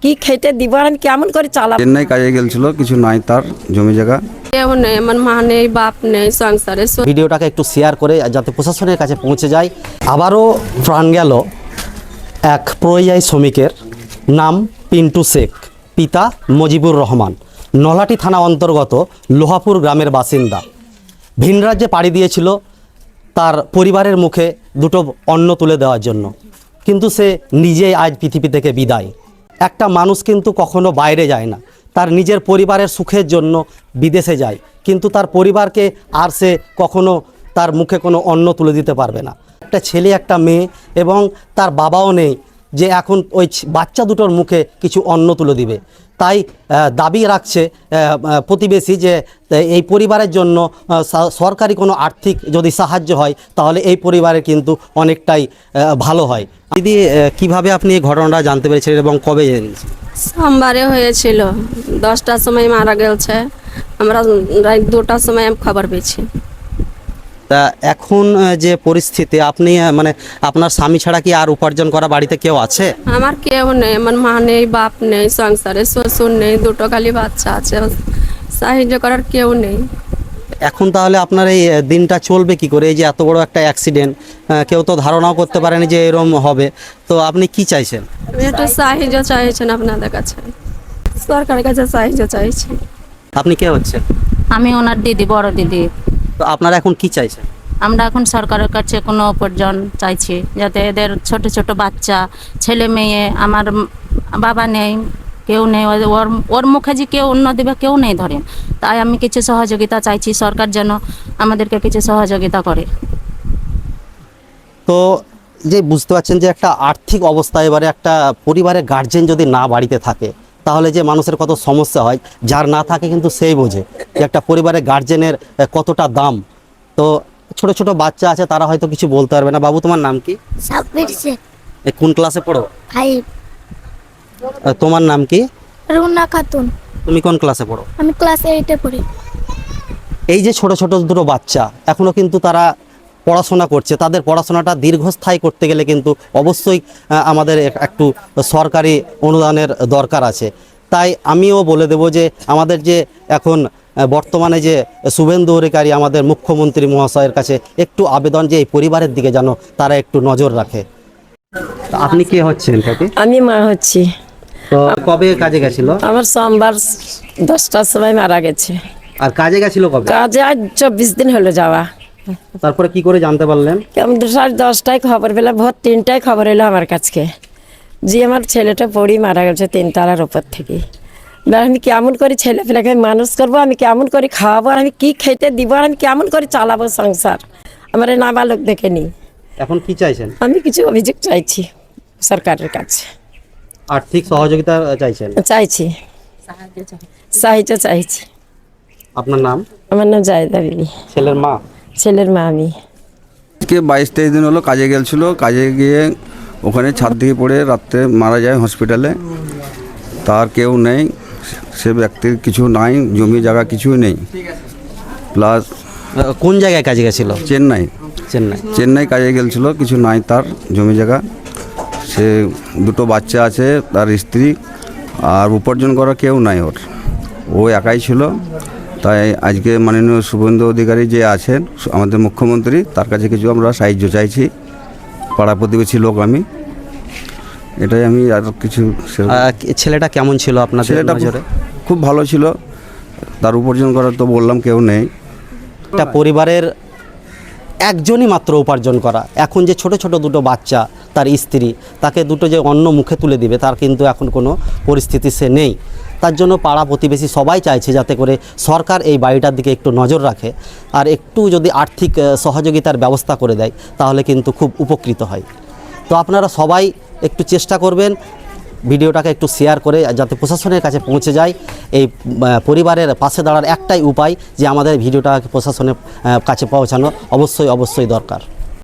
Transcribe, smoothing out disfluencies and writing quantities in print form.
কি খেতে দিব আর আমি কেমন করে চালাবো। চেন্নাই কাজে গেছিল, কিছু নাই তার জমি জায়গা। কেউ নেই, আমার মা নেই, বাপ নেই, সংসারে ভিডিওটাকে একটু শেয়ার করে যাতে প্রশাসনের কাছে পৌঁছে যায়। আবারও প্রাণ গেল এক পরিযায়ী শ্রমিকের, নাম পিন্টু শেখ, পিতা মজিবুর রহমান, নলহাটি থানা অন্তর্গত লোহাপুর গ্রামের বাসিন্দা। ভিন রাজ্যে পাড়ি দিয়েছিল তার পরিবারের মুখে দুটো অন্ন তুলে দেওয়ার জন্য, কিন্তু সে নিজেই আজ পৃথিবী থেকে বিদায়। একটা মানুষ কিন্তু কখনো বাইরে যায় না, তার নিজের পরিবারের সুখের জন্য বিদেশে যায়, কিন্তু তার পরিবারকে আর সে কখনো তার মুখে কোনো অন্ন তুলে দিতে পারবে না। একটা ছেলে একটা মেয়ে এবং তার বাবাও নেই যে এখন ওই বাচ্চা দুটোর মুখে কিছু অন্ন তুলে দিবে। তাই দাবি রাখছে প্রতিবেশী যে এই পরিবারের জন্য সরকারি কোনো আর্থিক যদি সাহায্য হয় তাহলে এই পরিবারের কিন্তু অনেকটাই ভালো হয়। দিদি, কিভাবে আপনি এই ঘটনাটা জানতে পেরেছিলেন এবং কবে জেনেছেন? সোমবারে হয়েছিল, 10টার সময় মারা গেছে, আমরা রাত 2টার সময় খবর পেয়েছি। তা এখন যে পরিস্থিতি, আপনি মানে আপনার স্বামী ছাড়া কি আর উপার্জন করা বাড়িতে কেউ আছে? আমার কেউ নেই, আমার মা নেই, বাপ নেই, সংসারে শ্বশুর নেই, দুটো খালি বাচ্চা আছে, সাহায্য করার কেউ নেই। এখন তাহলে আপনার এই দিনটা চলবে কি করে? এই যে এত বড় একটা অ্যাক্সিডেন্ট, কেউ তো ধারণাও করতে পারেনি যে এরকম হবে। তো আপনি কি চাইছেন? আমি একটু সাহায্য চাইছেন আপনাদের কাছে, সরকারের কাছে সাহায্য চাইছি। আপনি কে হচ্ছেন? আমি ওনার দিদি, বড় দিদি। তো আপনারা এখন কি চাইছেন? আমরা এখন সরকারের কাছে কোনো উপার্জন চাইছি, যাতে এদের ছোট ছোট বাচ্চা, ছেলে মেয়ে, আমার বাবা নেই, কেউ নেই, ওর মুখে যে কেউ অন্য দেবে কেউ নেই ধরে। তাই আমি কিছু সহযোগিতা চাইছি, সরকার যেন আমাদেরকে কিছু সহযোগিতা করে। তো যে বুঝতে পারছেন যে একটা আর্থিক অবস্থা, এবারে একটা পরিবারের গার্জেন যদি না বাড়িতে থাকে তাহলে যে মানুষের কত সমস্যা হয়, যার না থাকে কিন্তু সেই বোঝে যে একটা পরিবারের গার্জেনের কতটা দাম। তো ছোট ছোট বাচ্চা আছে, তারা হয়তো কিছু বলতে পারবে না। বাবু, তোমার নাম কি? সাব্বির শেখ। কোন ক্লাসে পড়ো? 5। তোমার নাম কি? রুনা খাতুন। তুমি কোন ক্লাসে পড়ো? আমি ক্লাস 8-এ পড়ি। এই যে ছোট ছোট দুটো বাচ্চা এখনো কিন্তু তারা পড়াশোনা করছে, তাদের পড়াশোনাটা দীর্ঘস্থায়ী করতে গেলে কিন্তু অবশ্যই আমাদের একটু সরকারি অনুদানের দরকার আছে। তাই আমিও বলে দেব যে আমাদের যে এখন বর্তমানে যে শুভেন্দু অধিকারী আমাদের মুখ্যমন্ত্রী মহাশয়ের কাছে একটু আবেদন যে এই পরিবারের দিকে যেন তারা একটু নজর রাখে। আপনি কে হচ্ছেন? আমি মা হচ্ছি। তো কবে কাজে গেছিল? আমার সোমবার 10টার সময় মারা গেছে। আর কাজে গেছিল কবে? কাজে আজ 24 দিন হলো যাওয়া। তারপরে কি করে জানতে পারলেন? কেমন 10:30টায় খবর পেলাম, ভোর 3টায় খবর এলো আমার কাছে যে আমার ছেলেটা পড়ি মারা গেছে 3 তলার উপর থেকে। আমি কেমন করে ছেলে ফেলেকে মানুষ করবো, আমি কেমন করে খাওয়াবো, আর আমি কি খেতে দিব, আর আমি কেমন করে চালাবো সংসার? আমার নাবালক দেখে নি। এখন কি চাইছেন? আমি কিছু অভিযোগ চাইছি সরকারের কাছে, আর্থিক সহযোগিতা চাইছেন? চাইছি, সাহায্য চাইছি। আপনার নাম? আমার নাম জায়দা বিবি। ছেলের মা? ছেলের মা আমি। আজকে 22-23 দিন হলো কাজে গেছিল, কাজে গিয়ে ওখানে ছাদ থেকে পড়ে রাত্রে মারা যায় হসপিটালে। তার কেউ নেই, সে ব্যক্তির কিছু নাই, জমি জায়গা কিছুই নেই। প্লাস কোন জায়গায় কাজে গেছিল? চেন্নাই। চেন্নাই কাজে গেছিল, কিছু নাই তার জমি জায়গা। সে দুটো বাচ্চা আছে, তার স্ত্রী, আর উপার্জন করার কেউ নাই ওর, ও একাই ছিল। তাই আজকে মাননীয় শুভেন্দু অধিকারী যে আছেন আমাদের মুখ্যমন্ত্রী, তার কাছে কিছু আমরা সাহায্য চাইছি, পাড়া প্রতিবেশী লোক আমি, এটাই আমি আর কিছু। ছেলেটা কেমন ছিল আপনার? ছেলেটা খুব ভালো ছিল, তার উপার্জন করার তো বললাম কেউ নেই। একটা পরিবারের একজনই মাত্র উপার্জন করা, এখন যে ছোট ছোট দুটো বাচ্চা, তার স্ত্রী, তাকে দুটো যে অন্ন মুখে তুলে দিবে তার কিন্তু এখন কোনো পরিস্থিতি সে নেই। তার জন্য পাড়া প্রতিবেশী সবাই চাইছে যাতে করে সরকার এই বাড়িটার দিকে একটু নজর রাখে, আর একটু যদি আর্থিক সহযোগিতার ব্যবস্থা করে দেয় তাহলে কিন্তু খুব উপকৃত হয়। তো আপনারা সবাই একটু চেষ্টা করবেন ভিডিওটাকে একটু শেয়ার করে যাতে প্রশাসনের কাছে পৌঁছে যায়। এই পরিবারের পাশে দাঁড়ার একটাই উপায় যে আমাদের ভিডিওটা প্রশাসনের কাছে পৌঁছানো অবশ্যই দরকার।